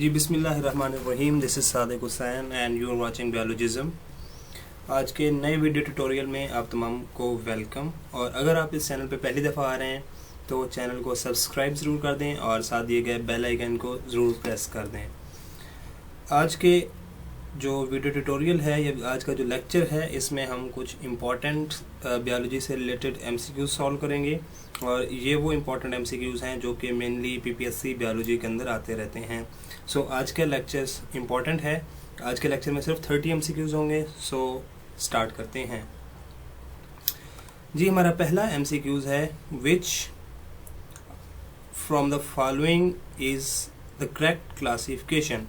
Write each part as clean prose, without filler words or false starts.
जी बिस्मिल्लाहिर्रहमानिर्रहीम। This is Sadiq Hussain and you are watching biologism. आज के नए वीडियो ट्यूटोरियल में आप तमाम को वेलकम। और अगर आप इस चैनल पे पहली दफ़ा आ रहे हैं तो चैनल को सब्सक्राइब ज़रूर कर दें और साथ दिए गए बेल आइकन को ज़रूर प्रेस कर दें। आज के जो वीडियो ट्यूटोरियल है या आज का जो लेक्चर है, इसमें हम कुछ इम्पॉर्टेंट बायोलॉजी से रिलेटेड MCQs सॉल्व करेंगे। और ये वो इम्पॉर्टेंट MCQs हैं जो कि मेनली PPSC बायोलॉजी के अंदर आते रहते हैं। सो आज का लेक्चर्स इम्पॉर्टेंट है। आज के लेक्चर में सिर्फ 30 MCQs होंगे। सो स्टार्ट करते हैं जी। हमारा पहला MCQs है, which from the following is the correct classification.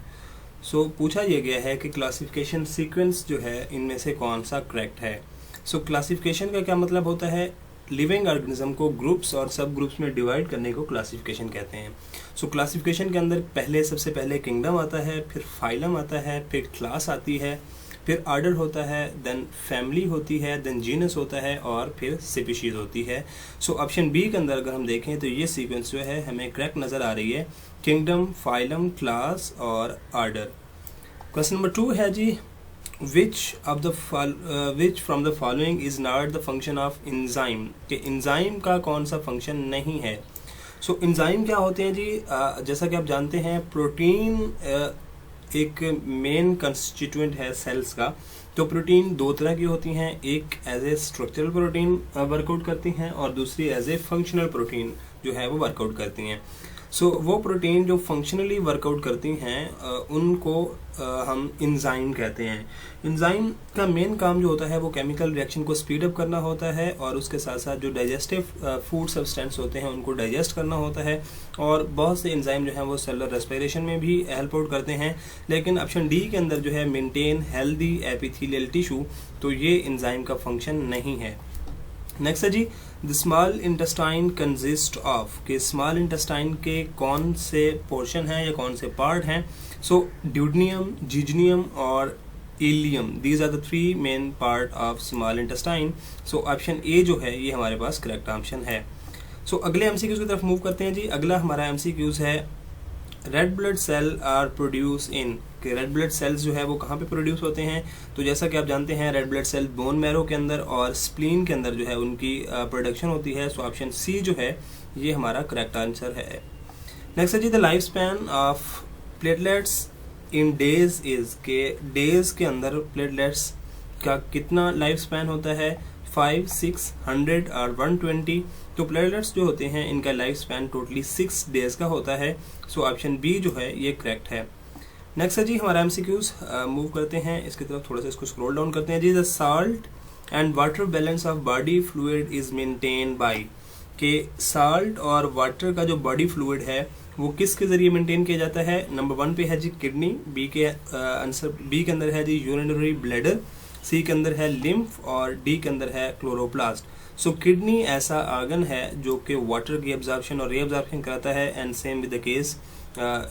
So पूछा यह गया है कि क्लासिफिकेशन सीक्वेंस जो है इनमें से कौन सा करेक्ट है। सो क्लासिफिकेशन का क्या मतलब होता है? लिविंग ऑर्गेनिज्म को ग्रुप्स और सब ग्रुप्स में डिवाइड करने को क्लासिफिकेशन कहते हैं। सो क्लासिफिकेशन के अंदर सबसे पहले किंगडम आता है, फिर फाइलम आता है, फिर क्लास आती है, फिर आर्डर होता है, देन फैमिली होती है, देन जीनस होता है और फिर स्पीशीज होती है। सो ऑप्शन बी के अंदर अगर हम देखें तो ये सीक्वेंस जो है हमें करेक्ट नज़र आ रही है, किंगडम, फाइलम, क्लास और आर्डर। क्वेश्चन नंबर 2 है जी, which from the following is not the function of enzyme। कि enzyme का कौन सा फंक्शन नहीं है। सो enzyme क्या होते हैं जी? जैसा कि आप जानते हैं, प्रोटीन एक मेन कंस्टिट्यूएंट है सेल्स का। तो प्रोटीन दो तरह की होती हैं, एक as a structural protein work out करती हैं और दूसरी एज ए फंक्शनल प्रोटीन जो है वो वर्कआउट करती हैं। सो वो प्रोटीन जो फंक्शनली वर्कआउट करती हैं उनको हम इंजाइम कहते हैं। इंजाइम का मेन काम जो होता है वो केमिकल रिएक्शन को स्पीड अप करना होता है और उसके साथ साथ जो डाइजेस्टिव फूड सब्सटेंस होते हैं उनको डाइजेस्ट करना होता है। और बहुत से इंजाइम जो हैं वो सेलुलर रेस्पिरेशन में भी हेल्प आउट करते हैं। लेकिन ऑप्शन डी के अंदर जो है मेंटेन हेल्दी एपिथेलियल टिश्यू, तो ये इंजाइम का फंक्शन नहीं है। नेक्स्ट है जी, the small intestine consist of. के स्मॉल इंटेस्टाइन के कौन से पोर्शन हैं या कौन से पार्ट हैं? सो ड्यूडनियम, जिजनियम और ileum, these are the 3 main part of small intestine. So option A जो है ये हमारे पास करेक्ट ऑप्शन है। सो अगले MCQs की तरफ मूव करते हैं जी। अगला हमारा MCQs है, red blood cell are produce in. कि रेड ब्लड सेल्स जो है वो कहाँ पे प्रोड्यूस होते हैं? तो जैसा कि आप जानते हैं, red blood cell bone marrow के अंदर और स्प्लीन के अंदर जो है उनकी प्रोडक्शन होती है। सो ऑप्शन सी जो है ये हमारा करेक्ट आंसर है। नेक्स्ट है जी, the life span of platelets in days is. के डेज के अंदर प्लेटलेट्स का कितना लाइफ स्पैन होता है? 5, 6, 100 और 120। तो प्लेटलेट्स जो होते हैं इनका लाइफ स्पैन टोटली 6 डेज का होता है। सो ऑप्शन बी जो है ये करेक्ट है। नेक्स्ट है जी हमारा MCQs, मूव करते हैं इसकी तरफ, थोड़ा सा इसको स्क्रॉल डाउन करते हैं जी। The salt and water balance of body fluid is maintain by. के साल्ट और वाटर का जो बॉडी फ्लूइड है वो किसके जरिए मेंटेन किया जाता है? नंबर 1 पे है जी किडनी, बी के आंसर बी के अंदर है जी यूरिनरी ब्लैडर, सी के अंदर है लिम्फ और डी के अंदर है क्लोरोप्लास्ट। सो किडनी ऐसा आर्गन है जो कि वाटर की एब्जॉर्प्शन और रीअब्जॉर्प्शन कराता है, and same with the case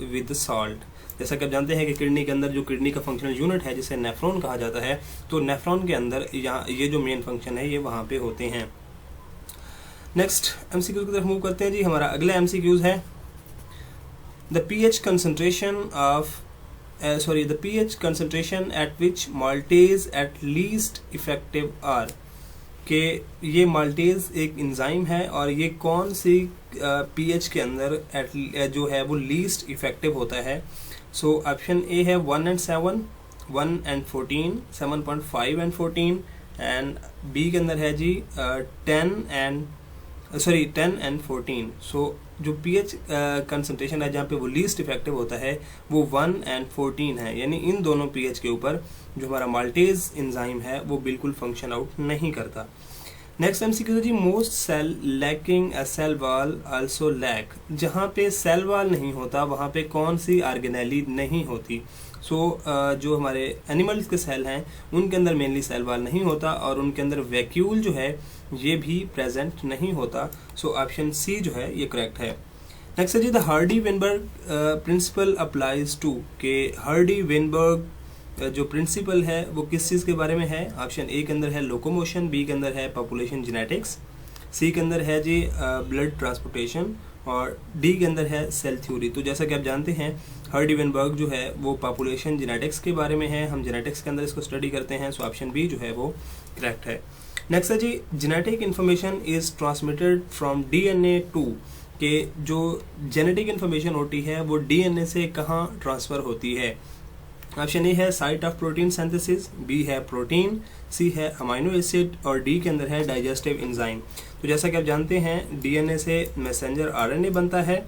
with salt. जैसा कि आप जानते हैं कि किडनी के अंदर जो किडनी का फंक्शनल यूनिट है जिसे नेफ्रॉन कहा जाता है, तो नेफ्रॉन के अंदर यहाँ ये जो मेन फंक्शन है ये वहाँ पे होते हैं। नेक्स्ट MCQ की तरफ मूव करते हैं जी। हमारा अगला MCQs है, the pH concentration at which maltase at least effective are। कि ये माल्टेज एक इंजाइम है और ये कौन सी pH के अंदर जो है वो लीस्ट इफेक्टिव होता है? सो ऑप्शन ए है 1 and 7, 1 and 14, 7.5 and 14, and B के अंदर है जी 10 and 14। सो जो pH कंसंट्रेशन है जहाँ पे वो लीस्ट इफेक्टिव होता है वो 1 and 14 है, यानी इन दोनों pH के ऊपर जो हमारा माल्टेज इंजाइम है वो बिल्कुल फंक्शन आउट नहीं करता। नेक्स्ट MCQ जी, मोस्ट सेल लैकिंग अ सेल वॉल आल्सो लैक। जहाँ पे सेल वॉल नहीं होता वहाँ पे कौन सी ऑर्गेनेली नहीं होती? सो जो हमारे एनिमल्स के सेल हैं उनके अंदर मेनली सेल वॉल नहीं होता और उनके अंदर वैक्यूल जो है ये भी प्रेजेंट नहीं होता। सो ऑप्शन सी जो है ये करेक्ट है। नेक्स्ट है जी, the Hardy Weinberg principle applies to. के हार्डी वेनबर्ग जो प्रिंसिपल है वो किस चीज़ के बारे में है? ऑप्शन ए के अंदर है लोकोमोशन, बी के अंदर है पॉपुलेशन जेनेटिक्स, सी के अंदर है जी ब्लड ट्रांसपोर्टेशन और डी के अंदर है सेल थ्योरी। तो जैसा कि आप जानते हैं हर्ड इवेनबर्ग जो है वो पॉपुलेशन जेनेटिक्स के बारे में है, हम जेनेटिक्स के अंदर इसको स्टडी करते हैं, सो ऑप्शन बी जो है वो करेक्ट है। नेक्स्ट है जी, genetic information is transmitted from DNA to, के जो जेनेटिक इन्फॉर्मेशन होती है वो डीएनए से कहाँ ट्रांसफर होती है। ऑप्शन ए है site of protein synthesis, B है प्रोटीन, सी है अमाइनो एसिड और डी के अंदर है डाइजेस्टिव एंजाइम। तो जैसा कि आप जानते हैं डीएनए से मैसेंजर आरएनए बनता है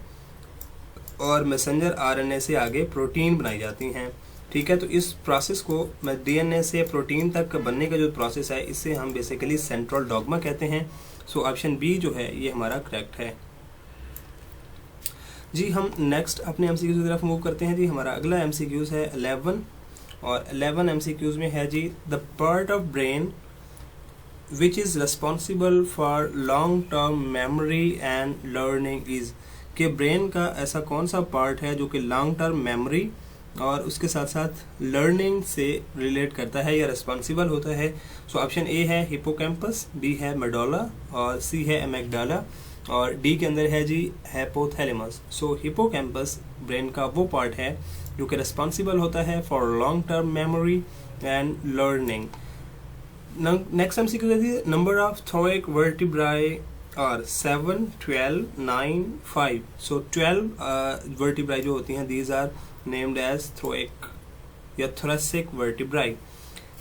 और मैसेंजर आरएनए से आगे प्रोटीन बनाई जाती हैं, ठीक है। तो इस प्रोसेस को डीएनए से प्रोटीन तक बनने का जो प्रोसेस है इसे हम बेसिकली सेंट्रल डॉग्मा कहते हैं। सो ऑप्शन बी जो है ये हमारा करेक्ट है जी। हम नेक्स्ट अपने एमसीक्यूज की तरफ मूव करते हैं जी। हमारा अगला एमसीक्यूज है 11 और 11 एमसीक्यूज में है जी, the part of brain which is responsible for long term memory and learning is, के ब्रेन का ऐसा कौन सा पार्ट है जो कि लॉन्ग टर्म मेमोरी और उसके साथ साथ लर्निंग से रिलेट करता है या रिस्पॉन्सिबल होता है। सो ऑप्शन ए है हिपोकैम्पस, बी है मेडोला और सी है एमेगडाला और डी के अंदर है जी हाइपोथैलेमस। सो हिपोकैम्पस ब्रेन का वो पार्ट है जो कि रिस्पॉन्सिबल होता है for long term memory and learning. Next MCQ है जी, number of thoracic vertebrae are 7, 12, 9, 5। So 12 vertebrae जो होती हैं these are named as thoracic या थोरैसिक वर्टिब्राई।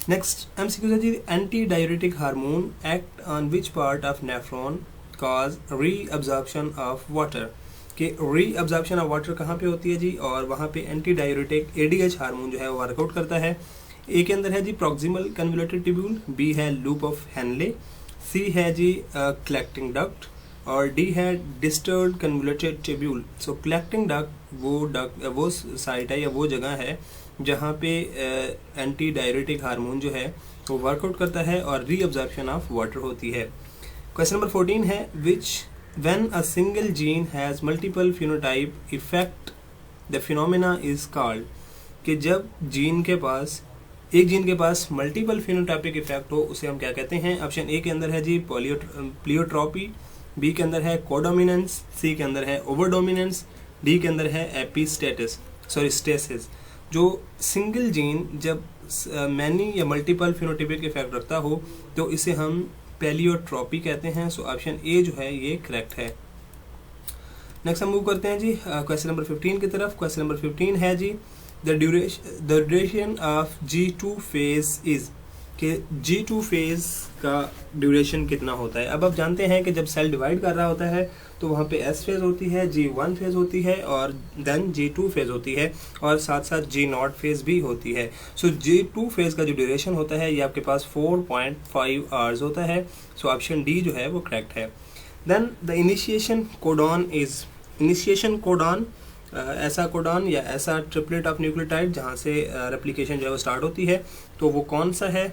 नेक्स्ट एमसीक्यू है जी, anti diuretic hormone act on which part of nephron cause reabsorption of water, कि reabsorption of water कहाँ पे होती है जी, और वहाँ पे एंटी डाययूरेटिक एडीएच हार्मोन जो है वो वर्कआउट करता है। ए के अंदर है जी प्रॉक्सिमल कन्वोल्यूटेड ट्यूब्यूल, बी है लूप ऑफ हेनले, सी है जी कलेक्टिंग डक्ट और डी है डिस्टल कन्वोल्यूटेड ट्यूब्यूल। सो कलेक्टिंग डक्ट वो साइट है या वो जगह है जहाँ पे एंटी डाययूरेटिक हार्मोन जो है वो वर्कआउट करता है और रीअब्जॉर्प्शन ऑफ वाटर होती है। क्वेश्चन नंबर 14 है, विच when a single gene has multiple phenotype effect the phenomena is called, कि जब एक जीन के पास मल्टीपल फिनोटाइपिक इफेक्ट हो उसे हम क्या कहते हैं। ऑप्शन ए के अंदर है जी प्लियोट्रॉपी, बी के अंदर है कोडोमिनेंस, सी के अंदर है ओवरडोमिनेंस, डी के अंदर है स्टेसिस। जो सिंगल जीन जब मैनी या मल्टीपल फिनोटाइपिक इफेक्ट रखता हो तो इसे हम पैलियोट्रॉपी कहते हैं। सो ऑप्शन ए जो है ये करेक्ट है। नेक्स्ट हम मूव करते हैं जी क्वेश्चन नंबर 15 की तरफ। क्वेश्चन नंबर 15 है जी, the duration of G2 phase is, कि G2 फेज का ड्यूरेशन कितना होता है। अब आप जानते हैं कि जब सेल डिवाइड कर रहा होता है तो वहाँ पे S फेज होती है, G1 फेज होती है और देन G2 फेज होती है और साथ साथ G0 फेज भी होती है। सो G2 फेज का जो ड्यूरेशन होता है ये आपके पास 4.5 आवर्स होता है। सो ऑप्शन डी जो है वो करेक्ट है। Then the initiation codon is, initiation codon ऐसा कोडॉन या ऐसा ट्रिपलेट ऑफ न्यूक्लियोटाइड जहाँ से रेप्लिकेशन जो है वो स्टार्ट होती है, तो वो कौन सा है।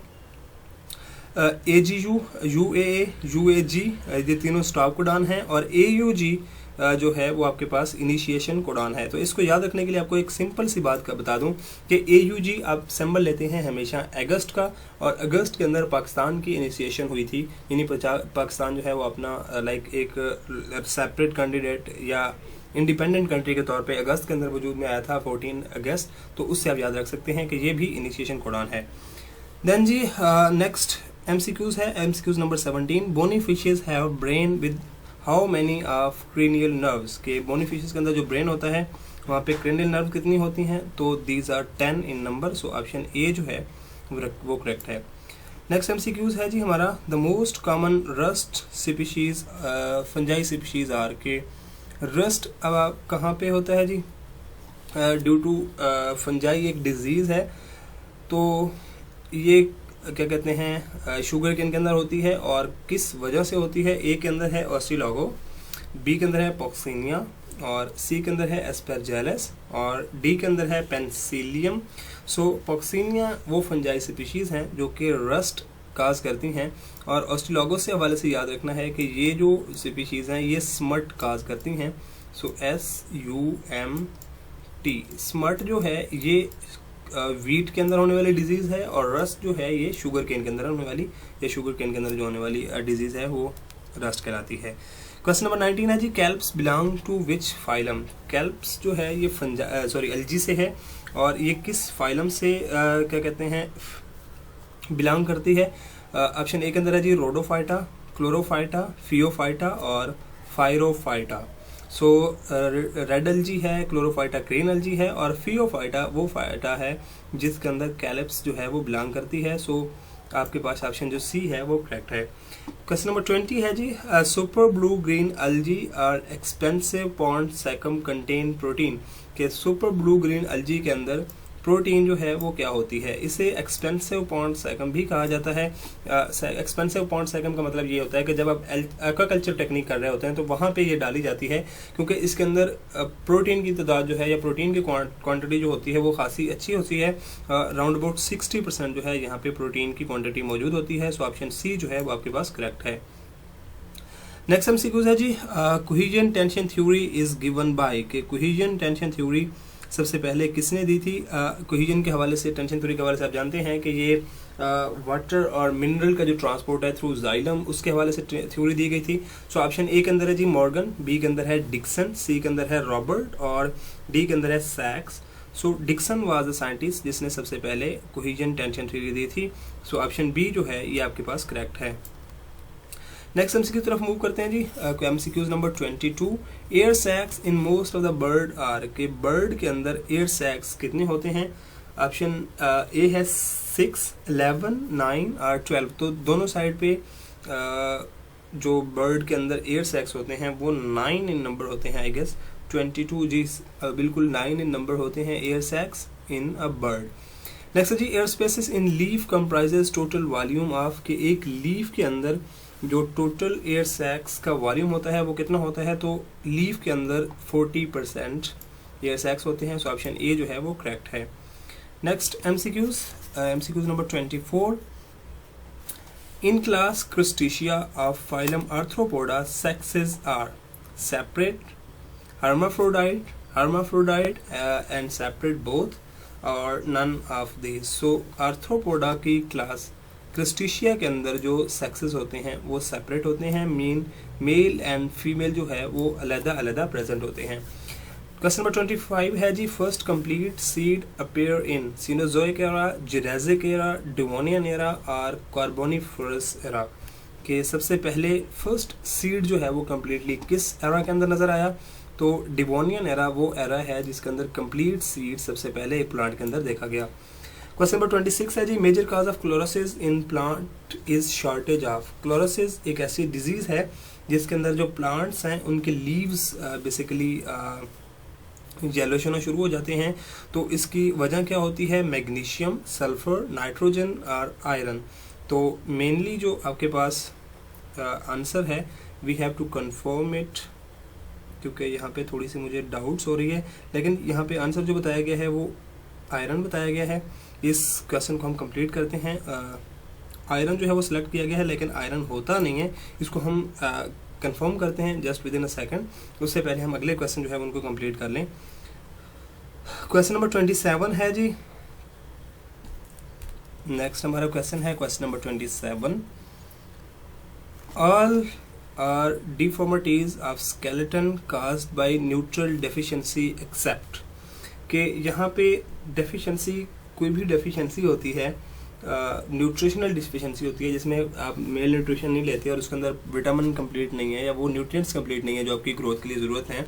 AGU, UAA, UAG ये तीनों स्टॉप कोडॉन है और AUG जो है वो आपके पास इनिशिएशन कोडॉन है। तो इसको याद रखने के लिए आपको एक सिंपल सी बात का बता दूं कि AUG आप सिंबल लेते हैं हमेशा अगस्त का, और अगस्त के अंदर पाकिस्तान की इनिशिएशन हुई थी, यानी पाकिस्तान जो है वो अपना लाइक एक सेपरेट कैंडिडेट या इंडिपेंडेंट कंट्री के तौर पे अगस्त के अंदर वजूद में आया था 14 अगस्त, तो उससे आप याद रख सकते हैं कि ये भी इनिशिएशन कोडॉन है। देन जी नेक्स्ट MCQs है, MCQs number 17, bony fishes have brain with how many of cranial nerves, के बोनी फिशेज के अंदर जो ब्रेन होता है वहाँ पे क्रेनियल नर्व कितनी होती हैं, तो these are 10 in number. So option A जो है वो करेक्ट है। नेक्स्ट MCQs है जी हमारा, the most common rust species fungi species are, के रस्ट अब कहाँ पे होता है जी, ड्यू टू फंजाई एक डिजीज़ है, तो ये क्या कहते हैं शुगर केन के अंदर होती है और किस वजह से होती है। ए के अंदर है ऑस्ट्रेलोगो, बी के अंदर है पॉक्सीनिया और सी के अंदर है एस्परजेलस और डी के अंदर है पेंसिलियम। सो पॉक्सीनिया वो फंजाई स्पीशीज़ हैं जो कि रस्ट काज करती हैं और ऑस्ट्रेलोगोस से हवाले से याद रखना है कि ये जो स्पीशीज़ हैं ये स्मट काज करती हैं। सो SUMT स्मट जो है ये वीट के अंदर होने वाली डिजीज़ है और रस्ट जो है ये शुगर केन के अंदर होने वाली या शुगर केन के अंदर जो होने वाली डिजीज़ है वो रस्ट कहलाती है। क्वेश्चन नंबर 19 है जी, kelps belong to which phylum. Kelps जो है ये एल्जी से है और ये किस फाइलम से क्या कहते हैं बिलोंग करती है। ऑप्शन ए के अंदर है जी रोडोफाइटा, क्लोरोफाइटा, फियोफाइटा और फायरोफाइटा। सो रेड एल्जी है, क्लोरोफाइटा ग्रीन एल्जी है और फियोफाइटा वो फाइटा है जिसके अंदर कैल्प्स जो है वो बिलोंग करती है। सो आपके पास ऑप्शन जो सी है वो करेक्ट है। क्वेश्चन नंबर 20 है जी, super blue green algae are expensive pond saccum contain protein. के सुपर ब्लू ग्रीन एल्जी के अंदर प्रोटीन जो है वो क्या होती है। इसे एक्सपेंसिव पॉन्ड सैकम भी कहा जाता है। एक्सपेंसिव पॉन्ड सैकम का मतलब ये होता है कि जब आप एक्वाकल्चर टेक्निक कर रहे होते हैं तो वहाँ पे ये डाली जाती है, क्योंकि इसके अंदर प्रोटीन की तादाद जो है या प्रोटीन की क्वांटिटी जो होती है वो खासी अच्छी होती है। राउंड अबाउट 60% जो है यहाँ पे प्रोटीन की क्वांटिटी मौजूद होती है। सो ऑप्शन सी जो है वो आपके पास करेक्ट है। नेक्स्ट एमसीक्यूज है जी, cohesion tension theory is given by. के कोहेजन टेंशन थ्योरी सबसे पहले किसने दी थी। कोहेजन के हवाले से, टेंशन थ्योरी के हवाले से आप जानते हैं कि ये वाटर और मिनरल का जो ट्रांसपोर्ट है थ्रू जाइलम, उसके हवाले से थ्योरी दी गई थी। सो ऑप्शन ए के अंदर है जी मॉर्गन, बी के अंदर है डिक्सन, सी के अंदर है रॉबर्ट और डी के अंदर है सैक्स। सो डिक्सन वाज द साइंटिस्ट जिसने सबसे पहले कोहेजन टेंशन थ्योरी दी थी। सो ऑप्शन बी जो है ये आपके पास करेक्ट है। नेक्स्ट एमसीक्यू की तरफ मूव करते हैं जी। MCQs number 22, air sacs in most of the bird are. के बर्ड के अंदर एयर सैक्स कितने होते हैं। ऑप्शन ए है 6, 11, 9 और 12। तो दोनों साइड पे जो बर्ड के अंदर एयर सैक्स होते हैं वो 9 इन नंबर होते हैं। आई गेस 22 जी बिल्कुल 9 इन नंबर होते हैं air sacs in a bird. Next है जी, air spaces in leaf comprises total volume of. के एक लीफ के अंदर जो टोटल एयर सैक्स का वॉल्यूम होता है वो कितना होता है। तो लीफ के अंदर 40% एयर सैक्स होते हैं। सो ऑप्शन ए जो है वो करेक्ट है। Next MCQs number 24, in class crustacea of phylum arthropoda sexes are separate, hermaphrodite and separate both और none of these। So arthropoda की क्लास क्रिस्टेशिया के अंदर जो सेक्सेस होते हैं वो सेपरेट होते हैं। मेल एंड फीमेल जो है वो अलग-अलग प्रेजेंट होते हैं। क्वेश्चन नंबर 25 है जी, first complete seed appear in Cenozoic era, Jurassic era, Devonian era और कार्बोनिफरस एरा। के सबसे पहले फर्स्ट सीड जो है वो कम्प्लीटली किस एरा के अंदर नजर आया। तो डिवोनियन एरा वो एरा है जिसके अंदर कंप्लीट सीड सबसे पहले एक प्लांट के अंदर देखा गया। क्वेश्चन नंबर 26 है जी, major cause of chlorosis in plant is shortage of. Chlorosis एक ऐसी डिजीज है जिसके अंदर जो प्लांट्स हैं उनके लीव्स बेसिकली येलोइश होना शुरू हो जाते हैं। तो इसकी वजह क्या होती है, मैग्नीशियम, सल्फर, नाइट्रोजन और आयरन। तो मेनली जो आपके पास आंसर है we have to confirm it, क्योंकि यहाँ पे थोड़ी सी मुझे डाउट्स हो रही है, लेकिन यहाँ पे आंसर जो बताया गया है वो आयरन बताया गया है। इस क्वेश्चन को हम कंप्लीट करते हैं। आयरन जो है वो सिलेक्ट किया गया है लेकिन आयरन होता नहीं है, इसको हम कंफर्म करते हैं just with in a second. उससे पहले हम अगले क्वेश्चन जो है उनको कंप्लीट कर लें। क्वेश्चन नंबर 27 है जी, नेक्स्ट हमारा क्वेश्चन है question number 27, all are deformities of skeleton caused by neutral deficiency except. कि यहाँ पे डेफिशिएंसी कोई भी डेफिशिएंसी होती है, न्यूट्रिशनल डिफिशिएंसी होती है जिसमें आप मेल न्यूट्रिशन नहीं लेते और उसके अंदर विटामिन कंप्लीट नहीं है या वो न्यूट्रिएंट्स कंप्लीट नहीं है जो आपकी ग्रोथ के लिए ज़रूरत है,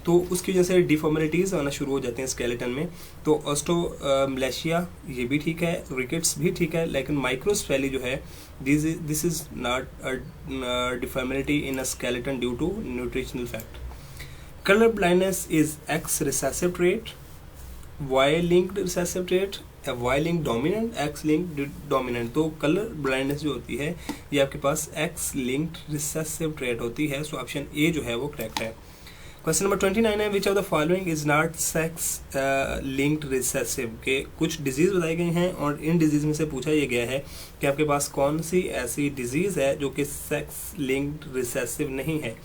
तो उसकी वजह से डिफॉर्मिलिटीज़ आना शुरू हो जाते हैं स्केलेटन में। तो ऑस्टोमलेशिया ये भी ठीक है, रिकेट्स भी ठीक है, लेकिन माइक्रोसेफेली जो है this is not deformity in a skeleton due to nutritional fact. Colour blindness is X recessive trait, Y linked recessive trait, Y linked dominant, X linked dominant. तो कलर ब्लाइंडनेस जो होती है ये आपके पास X linked रिसेसिव ट्रेट होती है। सो option A जो है वो करेक्ट है। क्वेश्चन नंबर 29 है, which of the following is not sex linked recessive. के कुछ डिजीज बताई गई हैं और इन डिजीज में से पूछा यह गया है कि आपके पास कौन सी ऐसी डिजीज है जो कि सेक्स लिंक्ड रिसेसिव नहीं है।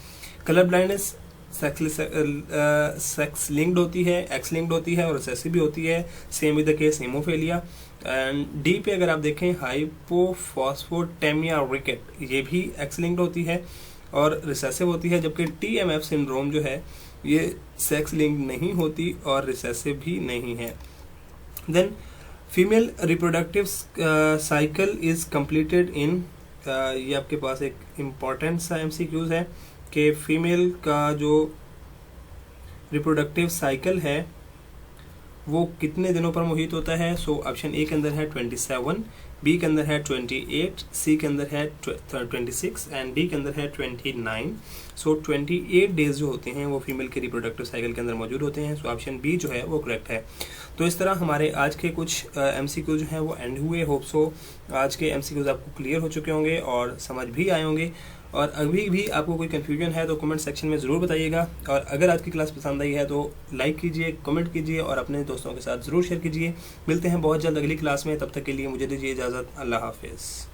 कलर ब्लाइंडनेस सेक्स लिंक्ड होती है, एक्स लिंक्ड होती है और रिसेसिव भी होती है। Same with the case haemophilia. And D पे अगर आप देखें हाइपोफॉस्फोटेमिया रिकेट, ये भी एक्स लिंक्ड होती है। और रिसेसिव होती है, जबकि TMF सिंड्रोम जो है ये सेक्स लिंक नहीं होती और रिसेसिव भी नहीं है। Then female reproductive cycle is completed in, ये आपके पास एक इम्पॉर्टेंट सा MCQs है कि फीमेल का जो रिप्रोडक्टिव साइकिल है वो कितने दिनों पर मुहित होता है। सो ऑप्शन ए के अंदर है 27, बी के अंदर है 28, सी के अंदर है 26 एंड डी के अंदर है 29। सो 28 डेज जो होते हैं वो फीमेल के रिप्रोडक्टिव साइकिल के अंदर मौजूद होते हैं। सो ऑप्शन बी जो है वो करेक्ट है। तो इस तरह हमारे आज के कुछ MCQ जो हैं वो एंड हुए। होप सो आज के MCQs आपको क्लियर हो चुके होंगे और समझ भी आए होंगे। और अभी भी आपको कोई कन्फ्यूजन है तो कमेंट सेक्शन में ज़रूर बताइएगा। और अगर आज की क्लास पसंद आई है तो लाइक कीजिए, कमेंट कीजिए और अपने दोस्तों के साथ ज़रूर शेयर कीजिए। मिलते हैं बहुत जल्द अगली क्लास में, तब तक के लिए मुझे दीजिए इजाज़त। अल्लाह हाफिज़।